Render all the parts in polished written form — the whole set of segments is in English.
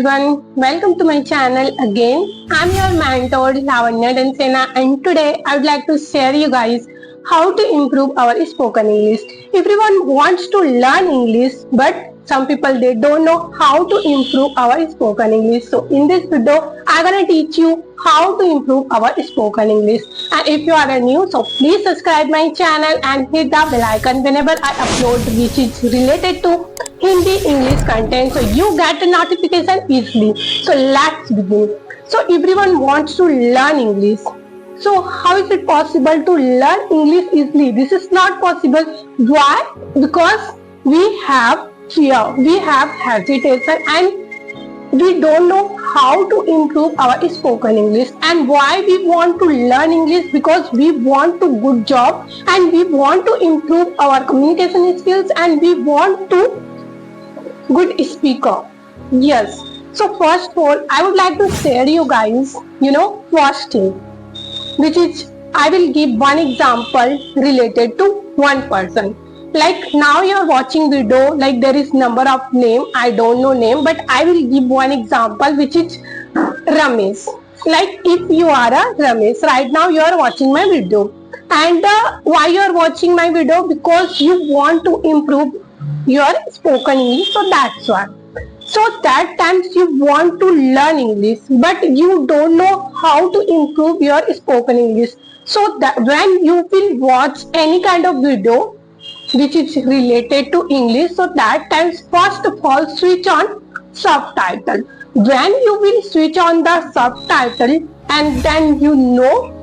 everyone, welcome to my channel again. I'm your mentor Lavanya Dansena, and today I would like to share you guys how to improve our spoken English. Everyone wants to learn English, but some people they don't know how to improve our spoken English. So in this video I'm gonna teach you how to improve our spoken English. And if you are new, so please subscribe my channel and hit the bell icon whenever I upload which is related to Hindi English content, so you get a notification easily. So let's begin. So everyone wants to learn English. So how is it possible to learn English easily? This is not possible. Why? Because we have fear, we have hesitation, and we don't know how to improve our spoken English. And why we want to learn English? Because we want to good job, and we want to improve our communication skills, and we want to good speaker. Yes. So first of all, I would like to share you guys, first thing, which is I will give one example related to one person. Like now you are watching video, like there is number of name, I don't know name, but I will give one example which is Ramesh. Like if you are a Ramesh, right now you are watching my video, and why you are watching my video? Because you want to improve your spoken English, so that's why. So that times you want to learn English, but you don't know how to improve your spoken English. So that when you will watch any kind of video which is related to English, so that times first of all switch on subtitle. When you will switch on the subtitle, and then you know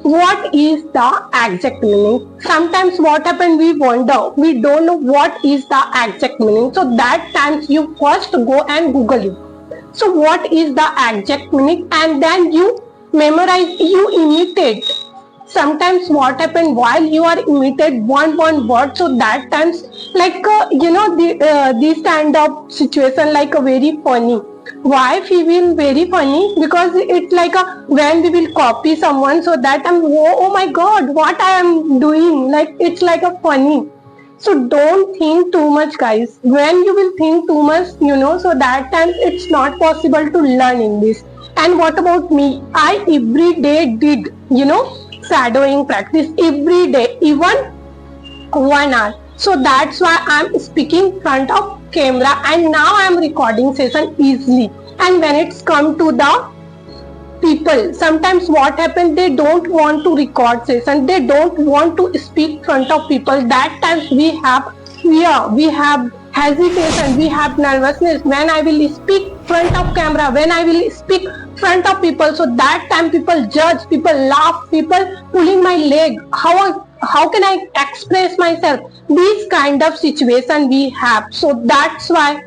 what is the exact meaning. Sometimes what happens, we wonder, we don't know what is the exact meaning. So that times you first go and Google it. So what is the exact meaning, and then you memorize, you imitate. Sometimes what happens, while you are imitate one word, so that times like this kind of situation like a very funny. Why we will very funny? Because it's like a when we will copy someone, so that I'm oh my god, what I am doing, like it's like a funny. So don't think too much, guys. When you will think too much, so that time it's not possible to learn English. And what about me? I every day did shadowing practice every day, even 1 hour. So that's why I'm speaking front of camera, and now I'm recording session easily. And when it's come to the people, sometimes what happens, they don't want to record session, they don't want to speak front of people. That times we have fear, we have hesitation, we have nervousness. When I will speak front of camera, when I will speak front of people, so that time people judge, people laugh, people pulling my leg. How can I express myself? This kind of situation we have. So that's why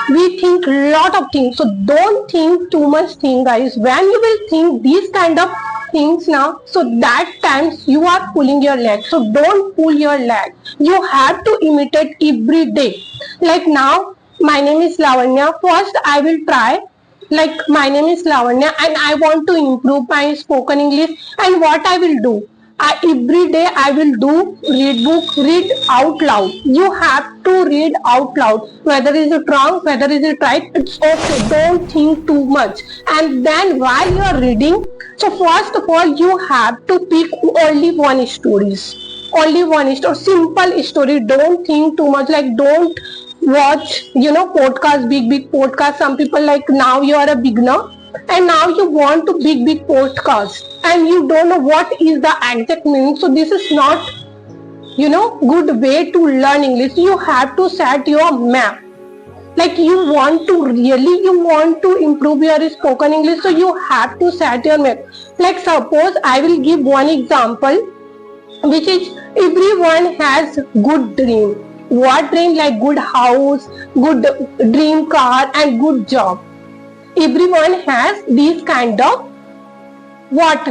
we think lot of things. So don't think too much thing, guys. When you will think these kind of things now, so that times you are pulling your leg. So don't pull your leg. You have to imitate every day. Like now, my name is Lavanya. First I will try. Like my name is Lavanya, and I want to improve my spoken English. And what I will do? Every day I will do read book, read out loud. You have to read out loud. Whether is it wrong, whether is it right, it's okay. Don't think too much. And then while you are reading, so first of all you have to pick only one stories. Only one story, simple story. Don't think too much. Like don't watch podcast, big podcast. Some people like now you are a beginner, and now you want to big podcast, and you don't know what is the exact meaning. So this is not good way to learn English. You have to set your map. Like you want to improve your spoken English, so you have to set your map. Like suppose I will give one example, which is everyone has good dream. What dream? Like good house, good dream car, and good job. Everyone has these kind of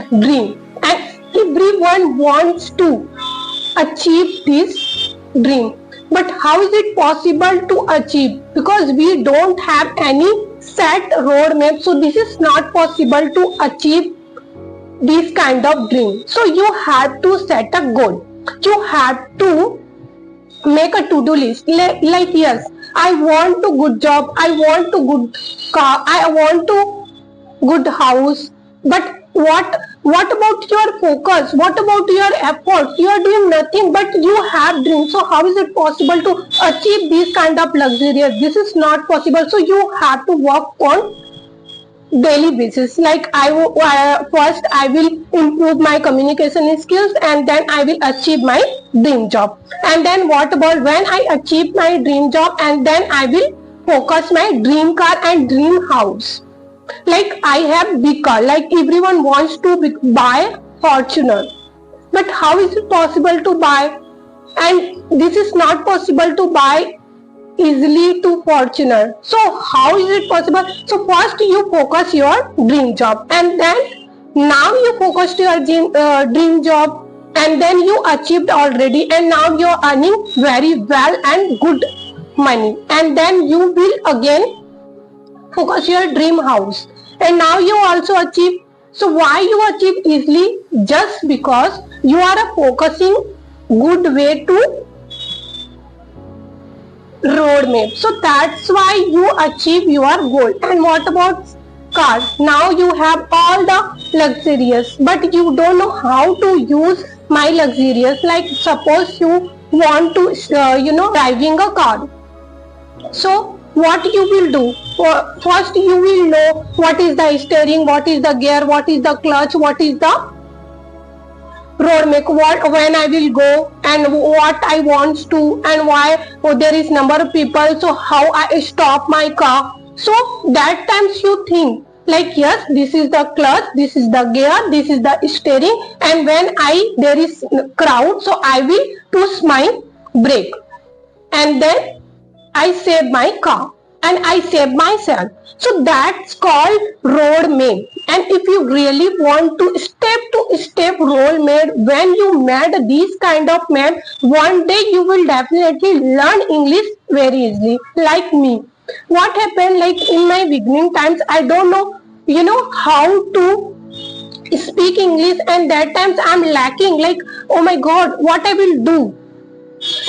dream, and everyone wants to achieve this dream. But how is it possible to achieve? Because we don't have any set roadmap, so this is not possible to achieve this kind of dream. So you have to set a goal. You have to make a to-do list like yes, I want to good job, I want to good car, I want to good house. But what about your focus, what about your efforts? You are doing nothing, but you have dreams. So how is it possible to achieve these kind of luxurious? This is not possible. So you have to work on daily basis. Like first I will improve my communication skills, and then I will achieve my dream job. And then what about when I achieve my dream job, and then I will focus my dream car and dream house. Like I have big car, like everyone wants to buy Fortuner, but how is it possible to buy? And this is not possible to buy easily to Fortuner. So how is it possible? So first you focus your dream job, and then now you focus to your dream job, and then you achieved already, and now you are earning very well and good money, and then you will again focus your dream house, and now you also achieve. So why you achieve easily? Just because you are focusing good way to roadmap. So that's why you achieve your goal. And what about cars? Now you have all the luxurious, but you don't know how to use my luxurious. Like suppose you want to driving a car. So what you will do? First you will know what is the steering, what is the gear, what is the clutch, what is the road make, what when I will go, and what I want to, and why there is number of people, so how I stop my car. So that times you think like yes, this is the clutch, this is the gear, this is the steering, and when there is crowd, so I will push my brake, and then I save my car and I save myself. So that's called road map. And if you really want to step road map, when you made this kind of map, one day you will definitely learn English very easily. Like me, what happened, like in my beginning times, I don't know how to speak English, and that times I'm lacking, like oh my god, what I will do,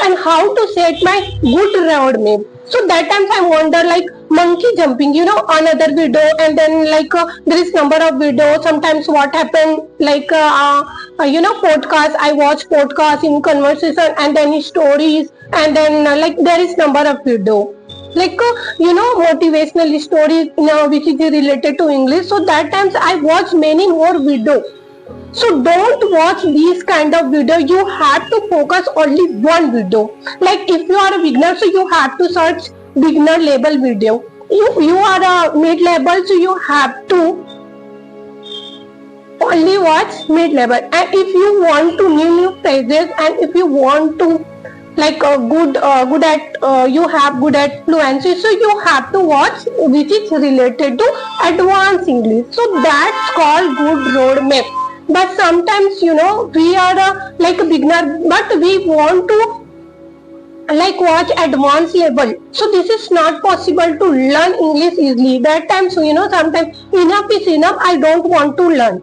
and how to set my good road map. So that times I wonder, like monkey jumping, another video, and then like there is number of videos. Sometimes what happened, like podcast, I watch podcast in conversation, and then stories, and then like there is number of video, like motivational stories, which is related to English. So that times I watch many more videos. So don't watch these kind of video. You have to focus only one video. Like if you are a beginner, so you have to search beginner level video. You are a mid level, so you have to only watch mid level. And if you want to new phrases, and if you want to like good at you have good at fluency, so you have to watch which is related to advanced English. So that's called good road map. But sometimes we are like a beginner, but we want to like watch advanced level. So this is not possible to learn English easily. That time, so sometimes enough is enough, I don't want to learn.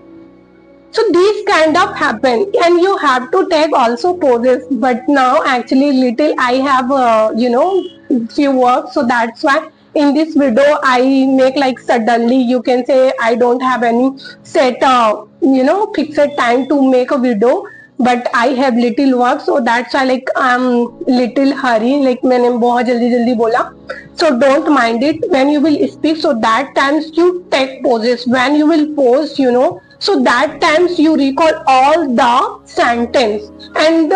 So these kind of happen, and you have to take also pauses. But now actually little I have few work, so that's why in this video I make like suddenly, you can say I don't have any set fixed time to make a video, but I have little work, so that's why like I'm little hurry, like मैंने बहुत जल्दी बोला. So don't mind it when you will speak. So that times you take pauses. When you will pause, so that times you recall all the sentence, and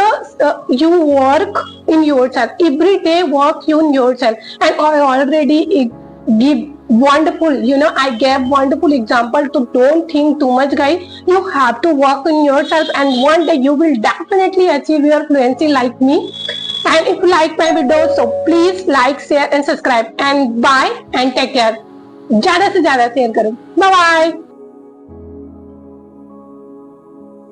you work in yourself. Every day work in yourself. And I already give wonderful, I gave wonderful example. To don't think too much, guys. You have to work on yourself, and one day you will definitely achieve your fluency like me. And if you like my video, so please like, share and subscribe. And bye and take care. ज़्यादा से ज़्यादा share करो. Bye bye.